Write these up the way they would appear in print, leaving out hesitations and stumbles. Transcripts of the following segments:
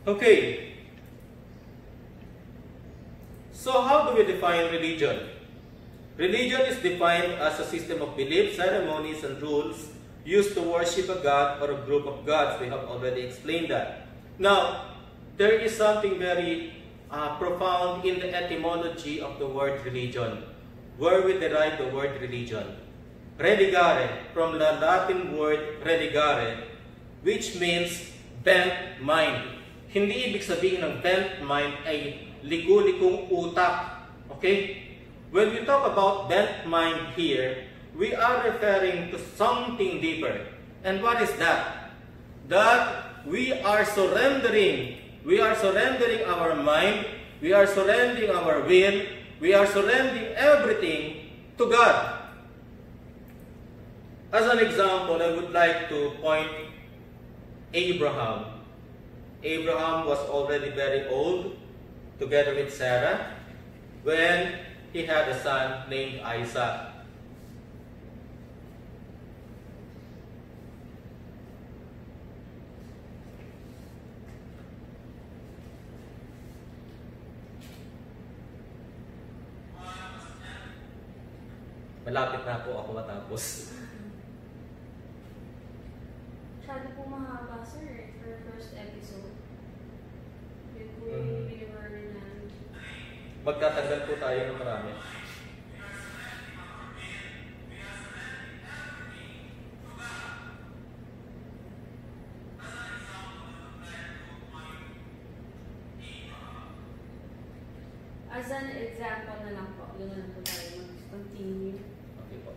Okay. So how do we define religion? Religion is defined as a system of beliefs, ceremonies, and rules used to worship a god or a group of gods. We have already explained that. Now, there is something very profound in the etymology of the word religion, where we derive the word religion. Religare, from the Latin word religare, which means bent mind. Hindi ibig sabihin ng bent mind ay liku-likong utak. Okay? When we talk about bent mind here, we are referring to something deeper. And what is that? That we are surrendering. We are surrendering our mind. We are surrendering our will. We are surrendering everything to God. As an example, I would like to point Abraham. Abraham was already very old, together with Sarah, when he had a son named Isaac. Malapit na po ako matapos. Masyado po mahaba, sir, for first episode. Yun po yung binibigay na. Magtatanggal po tayo ng marami. As an example na lang po, yun na po tayo mag-continue. Okay po.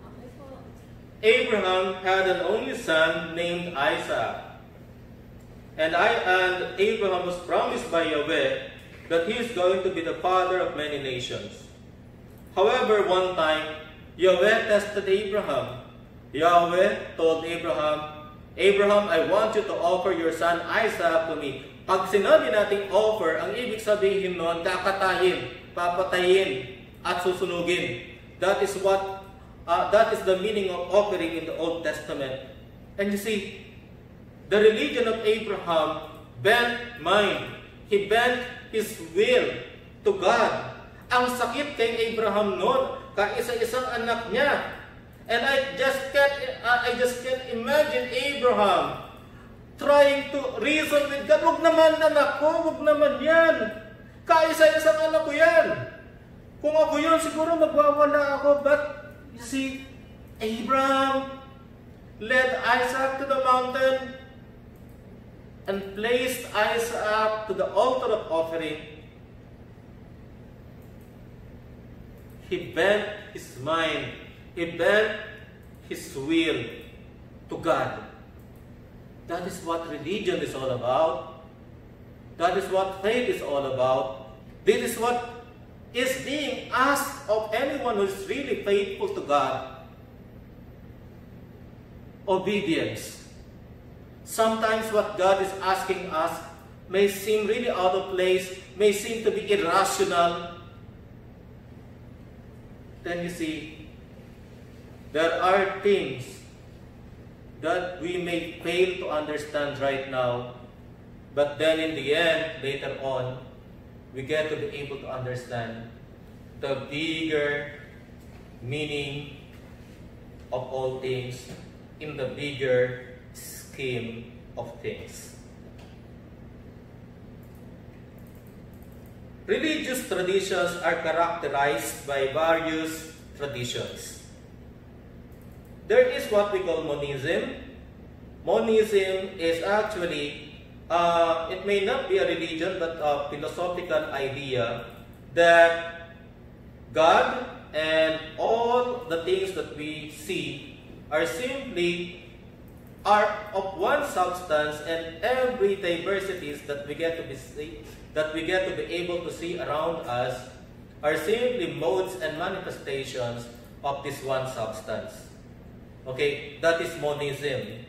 Okay po. Abraham had an only son named Isaac. And Abraham was promised by Yahweh that he is going to be the father of many nations. However, one time, Yahweh tested Abraham. Yahweh told Abraham, Abraham, I want you to offer your son Isaac to me. Pag sinabi nating offer, ang ibig sabihin nun, kakatayin, papatayin, at susunugin. That is the meaning of offering in the Old Testament. And you see, the religion of Abraham bent mind. He bent his will to God. Ang sakit kay Abraham noon, kaisa-isang anak niya. And I just can't imagine Abraham trying to reason with God. Huwag naman anak ko, huwag naman yan. Kaisa-isang anak ko yan. Kung ako yun, siguro magwawala ako. But, you see, Abraham led Isaac to the mountain and placed Isaac to the altar of offering. He bent his mind. He bent his will to God. That is what religion is all about. That is what faith is all about. This is what is being asked of anyone who is really faithful to God. Obedience. Sometimes what God is asking us may seem really out of place, may seem to be irrational. Then you see, there are things that we may fail to understand right now, but then in the end, later on, we get to be able to understand the bigger meaning of all things in the bigger scheme of things. Religious traditions are characterized by various traditions. There is what we call monism. Monism is actually, it may not be a religion, but a philosophical idea that God and all the things that we see are of one substance, and every diversities that we get to be able to see around us are simply modes and manifestations of this one substance. Okay, that is monism.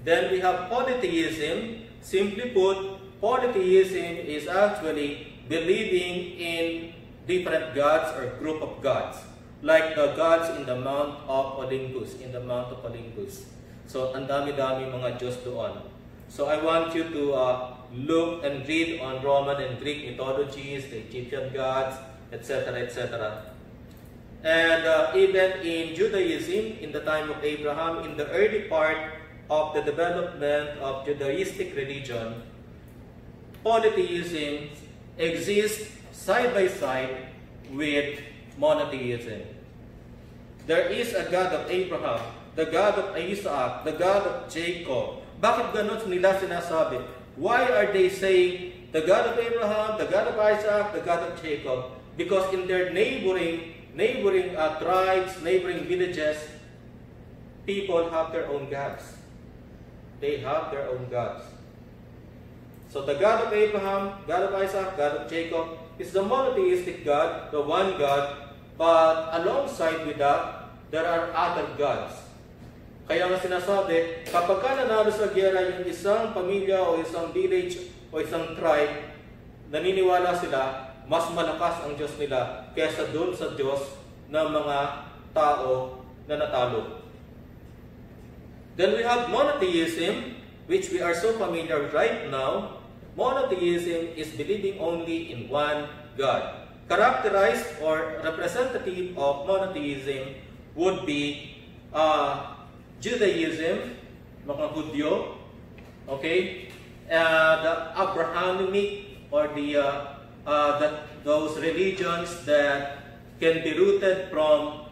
Then we have polytheism. Simply put, polytheism is actually believing in different gods or group of gods, like the gods in the Mount of Olympus, So, ang dami-dami mga Diyos doon. So, I want you to look and read on Roman and Greek mythologies, the Egyptian gods, etc., etc. And even in Judaism, in the time of Abraham, in the early part of the development of Judaistic religion, polytheism exists side by side with monotheism. There is a God of Abraham, the God of Isaac, the God of Jacob. Bakit ganun nila sinasabi? Why are they saying the God of Abraham, the God of Isaac, the God of Jacob? Because in their neighboring tribes, neighboring villages, people have their own gods. They have their own gods. So the God of Abraham, God of Isaac, God of Jacob is the monotheistic God, the one God, but alongside with that, there are other gods. Kaya nga sinasabi, kapag ka nanalo sa giyera yung isang pamilya o isang village o isang tribe, naniniwala sila, mas malakas ang Diyos nila kaysa dun sa Diyos ng mga tao na natalo. Then we have monotheism, which we are so familiar with right now. Monotheism is believing only in one God. Characterized or representative of monotheism would be Judaism, mga Hudyo, okay, the Abrahamic or those religions that can be rooted from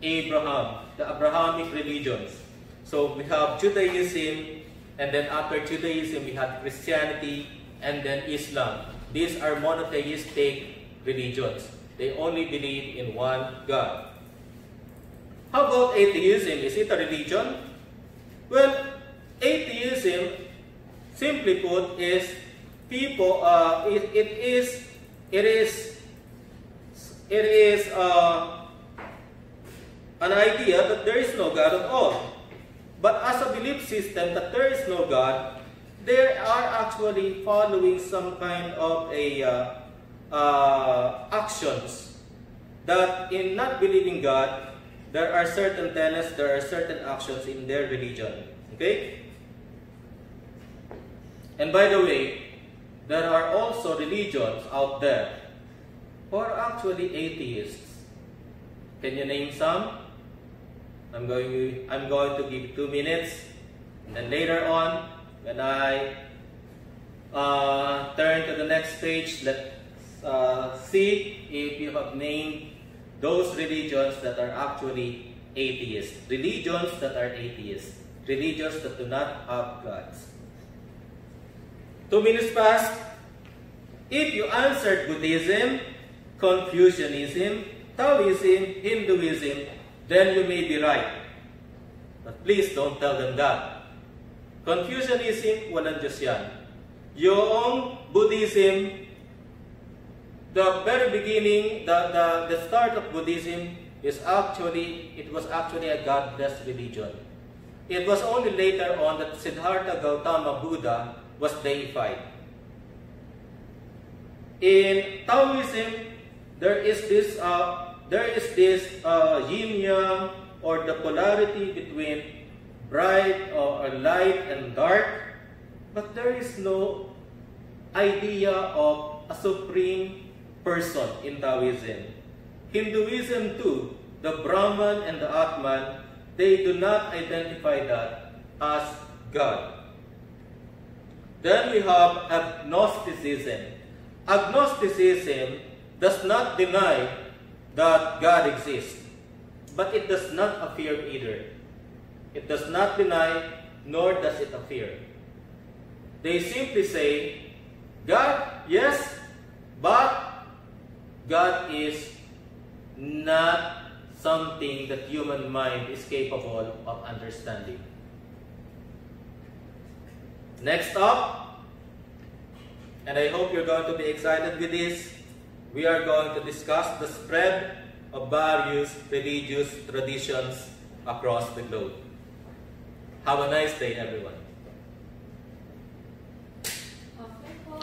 Abraham, the Abrahamic religions. So we have Judaism, and then after Judaism we have Christianity, and then Islam. These are monotheistic religions. They only believe in one God. How about atheism? Is it a religion? Well, atheism, simply put, is people. It is an idea that there is no God at all. But as a belief system that there is no God, they are actually following some kind of actions that in not believing God, there are certain tenets, there are certain actions in their religion. Okay? And by the way, there are also religions out there who are actually atheists. Can you name some? I'm going to give 2 minutes, and then later on, when I turn to the next page, let's see if you have named those religions that are actually atheists. Religions that are atheists. Religions that do not have gods. 2 minutes passed. If you answered Buddhism, Confucianism, Taoism, Hinduism, then you may be right. But please don't tell them that. Confucianism, walang Diyos yan. Yung Buddhism, the very beginning, the start of Buddhism was actually a godless religion. It was only later on that Siddhartha Gautama Buddha was deified. In Taoism, there is this yin-yang, or the polarity between bright or light and dark, but there is no idea of a supreme person in Taoism. Hinduism too, the Brahman and the Atman, they do not identify that as God. Then we have agnosticism. Agnosticism does not deny that God exists, but it does not affirm either. It does not deny, nor does it affirm. They simply say, God, yes, but God is not something that human mind is capable of understanding. Next up, and I hope you're going to be excited with this, we are going to discuss the spread of various religious traditions across the globe. Have a nice day, everyone. Okay po.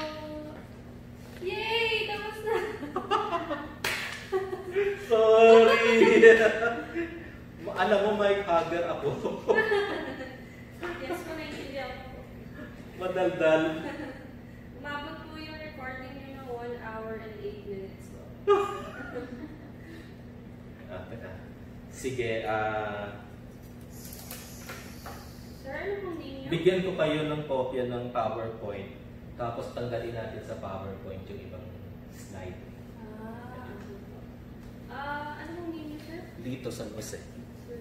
Yay! Tapos na! Alam mo, Mike Hager ako. Yes po, naiintindihan ko. Madaldal. Umabot po yung recording nyo na 1 hour and 8 minutes po. Sige, Sir, ano pong name nyo? bigyan ko kayo ng kopya ng PowerPoint. Tapos tanggalin natin sa PowerPoint yung ibang slide. Ano pong name nyo, sir? Dito sa Jose. Sir.